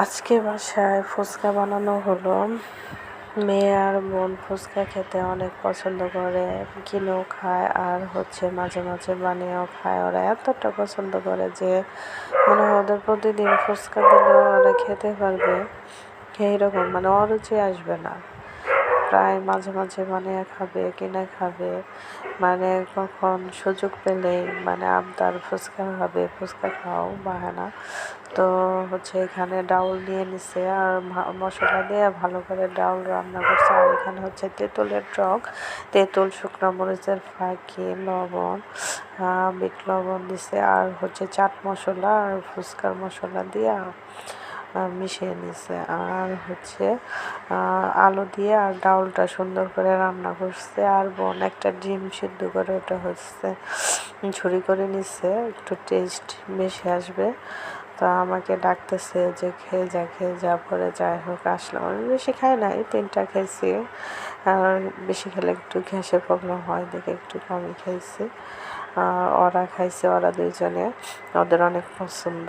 আজকে বাসায় ফুচকা বানানো হলো। মেয়ে আর বোন ফুচকা খেতে অনেক পছন্দ করে, কিনেও খায় আর মাঝে মাঝে বানিয়েও খায়। ওরা এতটা পছন্দ করে যে মনে হয় ওদের প্রতিদিন ফুচকা দিলেও ওরা খেতে পারবে, এইরকম মানে অরুচি আসবে না। প্রায় মাঝে মাঝে বানিয়ে খাবে, কিনে খাবে, মানে কখন সুযোগ পেলেই মানে আবদার ফুচকা খাবে, ফুচকা খাও বাহানা। তো এখানে ডাউল নিয়ে নিছে আর মশলা দিয়ে ভালো করে ডাউল রান্না করছে। আর এখানে তেঁতুলের টক, তেঁতুল, শুকনো মরিচের ফাঁকি, লবণ, বিট লবণ দিছে আর চাট মশলা আর ফুচকার মশলা দিয়া মিশিয়ে নিছে। আর আলু দিয়ে আর ডাউলটা সুন্দর করে রান্না করছে। আর বোন একটা ডিম সিদ্ধ করে ওটা ঝুরি করে নিচ্ছে, একটু টেস্ট বেশি আসবে। তো আমাকে ডাকতেছে যে খেয়ে যা পরে যাই হোক আসলাম। আমি বেশি খাই নাই, 3টা খেয়েছি। আর বেশি খেলে একটু গ্যাসের প্রবলেম হয় দেখে একটু কমই খাইছি। ওরা খাইছে, ওরা 2জনে, ওদের অনেক পছন্দ।